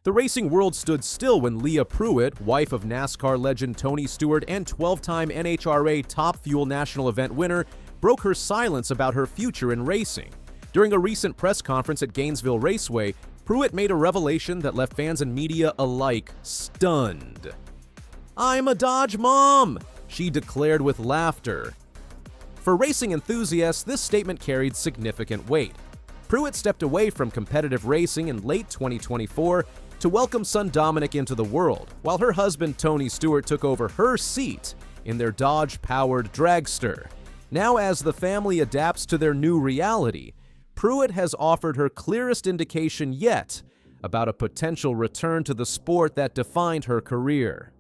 The racing world stood still when Leah Pruett, wife of NASCAR legend Tony Stewart and 12-time NHRA Top Fuel National Event winner, broke her silence about her future in racing. During a recent press conference at Gainesville Raceway, Pruett made a revelation that left fans and media alike stunned. "I'm a Dodge mom," she declared with laughter. For racing enthusiasts, this statement carried significant weight. Pruett stepped away from competitive racing in late 2024 to welcome son Dominic into the world, while her husband Tony Stewart took over her seat in their Dodge-powered dragster. Now, as the family adapts to their new reality, Pruett has offered her clearest indication yet about a potential return to the sport that defined her career.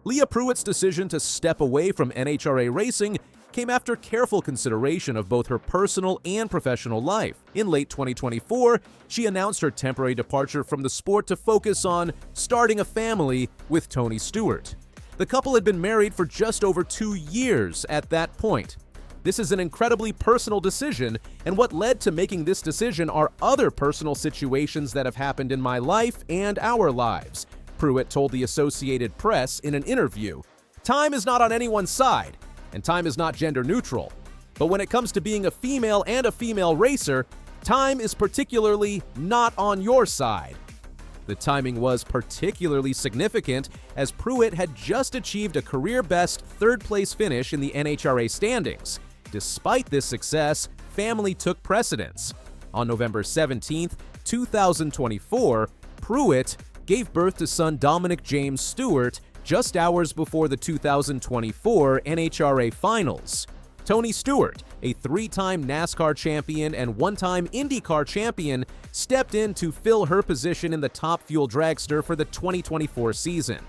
Leah Pruett's decision to step away from NHRA racing came after careful consideration of both her personal and professional life. In late 2024, she announced her temporary departure from the sport to focus on starting a family with Tony Stewart. The couple had been married for just over 2 years at that point. This is an incredibly personal decision, and what led to making this decision are other personal situations that have happened in my life and our lives, Pruett told the Associated Press in an interview. "Time is not on anyone's side, and time is not gender neutral. But when it comes to being a female and a female racer, time is particularly not on your side." The timing was particularly significant as Pruett had just achieved a career-best third-place finish in the NHRA standings. Despite this success, family took precedence. On November 17, 2024, Pruett gave birth to son Dominic James Stewart just hours before the 2024 NHRA Finals. Tony Stewart, a 3-time NASCAR champion and 1-time IndyCar champion, stepped in to fill her position in the Top Fuel dragster for the 2024 season.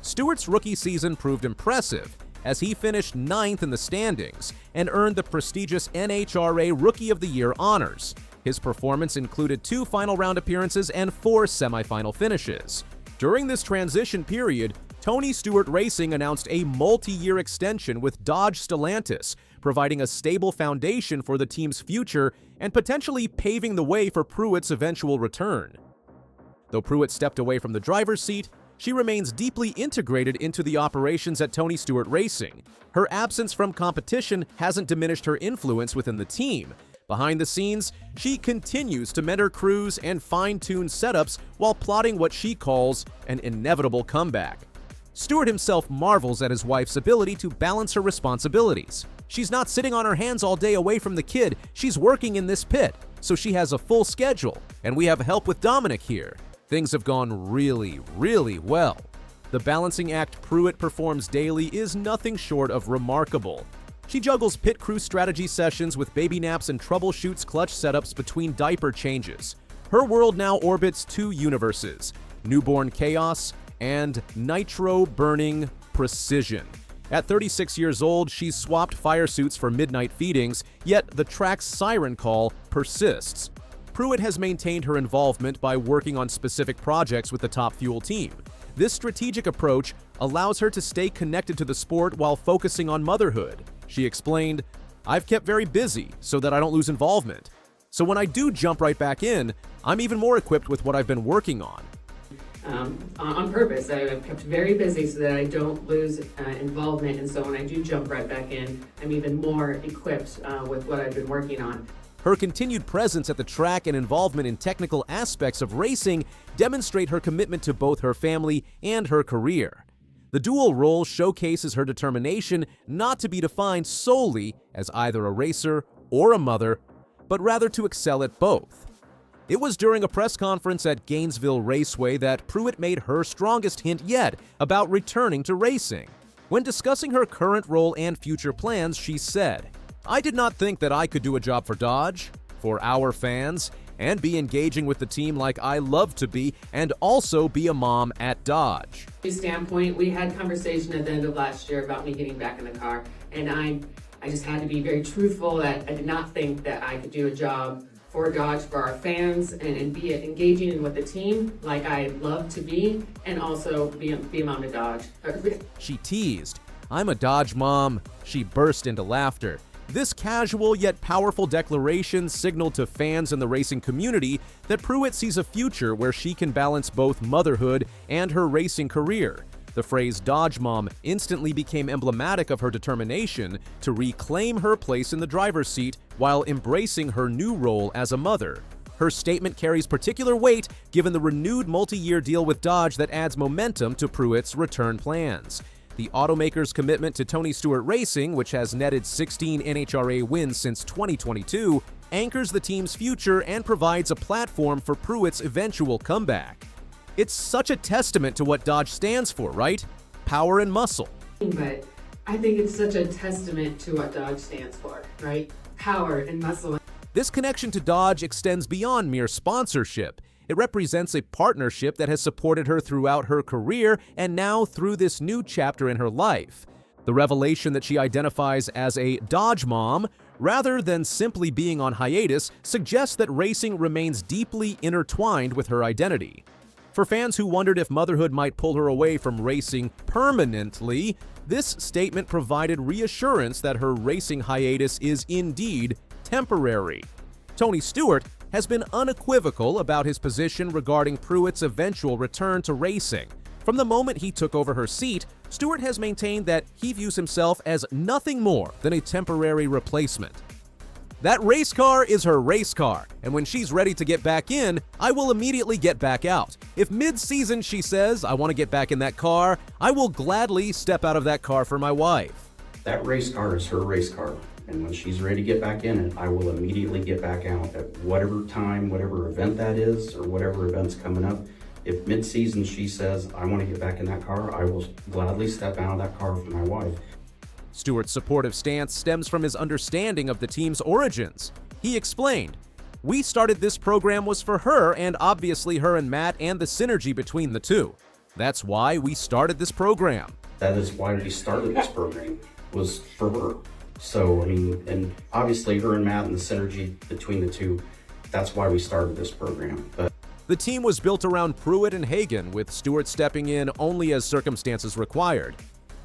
Stewart's rookie season proved impressive, as he finished 9th in the standings and earned the prestigious NHRA Rookie of the Year honors. His performance included 2 final-round appearances and 4 semifinal finishes. During this transition period, Tony Stewart Racing announced a multi-year extension with Dodge Stellantis, providing a stable foundation for the team's future and potentially paving the way for Pruett's eventual return. Though Pruett stepped away from the driver's seat, she remains deeply integrated into the operations at Tony Stewart Racing. Her absence from competition hasn't diminished her influence within the team. Behind the scenes, she continues to mentor crews and fine-tune setups while plotting what she calls an inevitable comeback. Stewart himself marvels at his wife's ability to balance her responsibilities. "She's not sitting on her hands all day away from the kid, she's working in this pit, so she has a full schedule, and we have help with Dominic here. Things have gone really, really well." The balancing act Pruett performs daily is nothing short of remarkable. She juggles pit crew strategy sessions with baby naps and troubleshoots clutch setups between diaper changes. Her world now orbits 2 universes, newborn chaos and nitro-burning precision. At 36 years old, she's swapped fire suits for midnight feedings, yet the track's siren call persists. Pruett has maintained her involvement by working on specific projects with the Top Fuel team. This strategic approach allows her to stay connected to the sport while focusing on motherhood. She explained, "I've kept very busy so that I don't lose involvement. So when I do jump right back in, I'm even more equipped with what I've been working on." On purpose, I've kept very busy so that I don't lose involvement, and so when I do jump right back in, I'm even more equipped with what I've been working on. Her continued presence at the track and involvement in technical aspects of racing demonstrate her commitment to both her family and her career. The dual role showcases her determination not to be defined solely as either a racer or a mother, but rather to excel at both. It was during a press conference at Gainesville Raceway that Pruett made her strongest hint yet about returning to racing. When discussing her current role and future plans, she said, "I did not think that I could do a job for Dodge, for our fans, and be engaging with the team like I love to be, and also be a mom at Dodge." Standpoint, we had conversation at the end of last year about me getting back in the car, and I just had to be very truthful that I did not think that I could do a job for Dodge, for our fans, and be engaging with the team like I love to be, and also be a mom to Dodge. She teased, "I'm a Dodge mom." She burst into laughter. This casual yet powerful declaration signaled to fans in the racing community that Pruett sees a future where she can balance both motherhood and her racing career. The phrase "Dodge Mom" instantly became emblematic of her determination to reclaim her place in the driver's seat while embracing her new role as a mother. Her statement carries particular weight given the renewed multi-year deal with Dodge that adds momentum to Pruett's return plans. The automaker's commitment to Tony Stewart Racing, which has netted 16 NHRA wins since 2022, anchors the team's future and provides a platform for Pruett's eventual comeback. It's such a testament to what Dodge stands for, right? Power and muscle. But I think it's such a testament to what Dodge stands for, right? Power and muscle. This connection to Dodge extends beyond mere sponsorship. It represents a partnership that has supported her throughout her career and now through this new chapter in her life. The revelation that she identifies as a Dodge mom, rather than simply being on hiatus, suggests that racing remains deeply intertwined with her identity. For fans who wondered if motherhood might pull her away from racing permanently, this statement provided reassurance that her racing hiatus is indeed temporary. Tony Stewart has been unequivocal about his position regarding Pruett's eventual return to racing. From the moment he took over her seat, Stewart has maintained that he views himself as nothing more than a temporary replacement. That race car is her race car, and when she's ready to get back in, I will immediately get back out. If mid-season she says, "I want to get back in that car," I will gladly step out of that car for my wife. That race car is her race car, and when she's ready to get back in it, I will immediately get back out at whatever time, whatever event that is, or whatever event's coming up. If mid-season she says, "I want to get back in that car," I will gladly step out of that car for my wife. Stewart's supportive stance stems from his understanding of the team's origins. He explained, "We started this program was for her and obviously her and Matt and the synergy between the two. That's why we started this program." That is why we started this program, was for her. So, I mean, and obviously her and Matt and the synergy between the two, that's why we started this program. But the team was built around Pruett and Hagan, with Stewart stepping in only as circumstances required.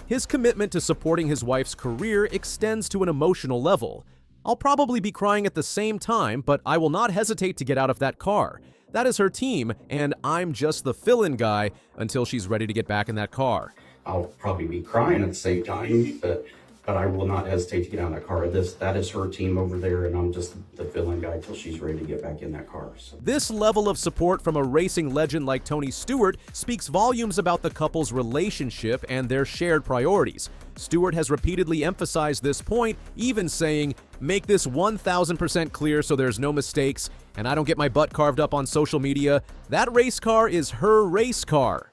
His commitment to supporting his wife's career extends to an emotional level. "I'll probably be crying at the same time, but I will not hesitate to get out of that car. That is her team, and I'm just the fill-in guy until she's ready to get back in that car." I'll probably be crying at the same time, but I will not hesitate to get out of that car. That is her team over there, and I'm just the fill-in guy till she's ready to get back in that car. So. This level of support from a racing legend like Tony Stewart speaks volumes about the couple's relationship and their shared priorities. Stewart has repeatedly emphasized this point, even saying, "Make this 1000% clear so there's no mistakes, and I don't get my butt carved up on social media. That race car is her race car."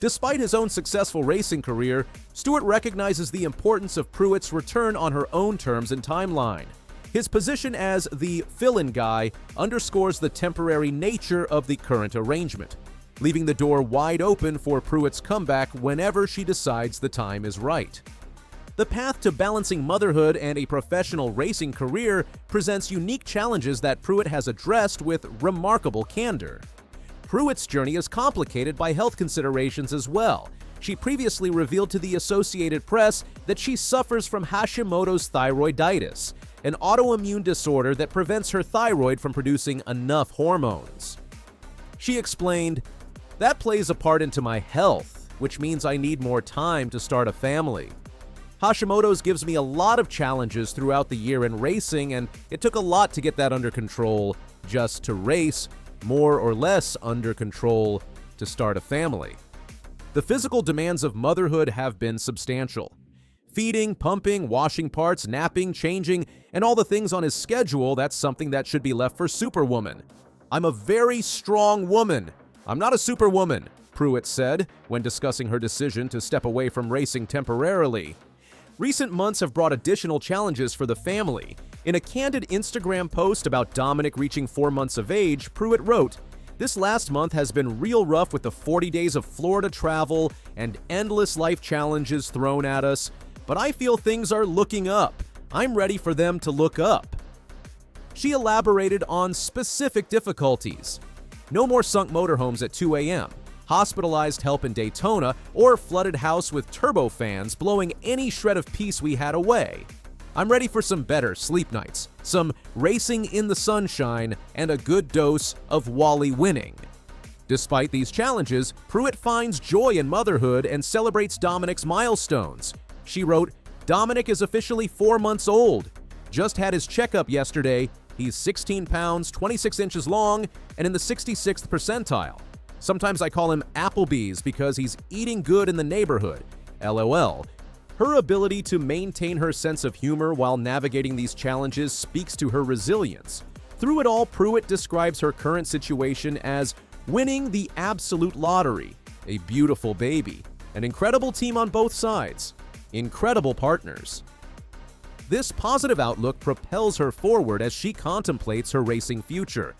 Despite his own successful racing career, Stewart recognizes the importance of Pruett's return on her own terms and timeline. His position as the fill-in guy underscores the temporary nature of the current arrangement, leaving the door wide open for Pruett's comeback whenever she decides the time is right. The path to balancing motherhood and a professional racing career presents unique challenges that Pruett has addressed with remarkable candor. Pruett's journey is complicated by health considerations as well. She previously revealed to the Associated Press that she suffers from Hashimoto's thyroiditis, an autoimmune disorder that prevents her thyroid from producing enough hormones. She explained, "That plays a part into my health, which means I need more time to start a family. Hashimoto's gives me a lot of challenges throughout the year in racing, and it took a lot to get that under control just to race, more or less under control to start a family." The physical demands of motherhood have been substantial. Feeding, pumping, washing parts, napping, changing, and all the things on his schedule, that's something that should be left for Superwoman. "I'm a very strong woman. I'm not a superwoman," Pruett said when discussing her decision to step away from racing temporarily. Recent months have brought additional challenges for the family. In a candid Instagram post about Dominic reaching 4 months of age, Pruett wrote, "This last month has been real rough with the 40 days of Florida travel and endless life challenges thrown at us, but I feel things are looking up. I'm ready for them to look up." She elaborated on specific difficulties. No more sunk motorhomes at 2 a.m., hospitalized help in Daytona, or flooded house with turbofans blowing any shred of peace we had away. I'm ready for some better sleep nights, some racing in the sunshine, and a good dose of Wally winning. Despite these challenges, Pruett finds joy in motherhood and celebrates Dominic's milestones. She wrote, "Dominic is officially 4 months old. Just had his checkup yesterday. He's 16 pounds, 26 inches long, and in the 66th percentile. Sometimes I call him Applebee's because he's eating good in the neighborhood. LOL." Her ability to maintain her sense of humor while navigating these challenges speaks to her resilience. Through it all, Pruett describes her current situation as winning the absolute lottery, a beautiful baby, an incredible team on both sides, incredible partners. This positive outlook propels her forward as she contemplates her racing future.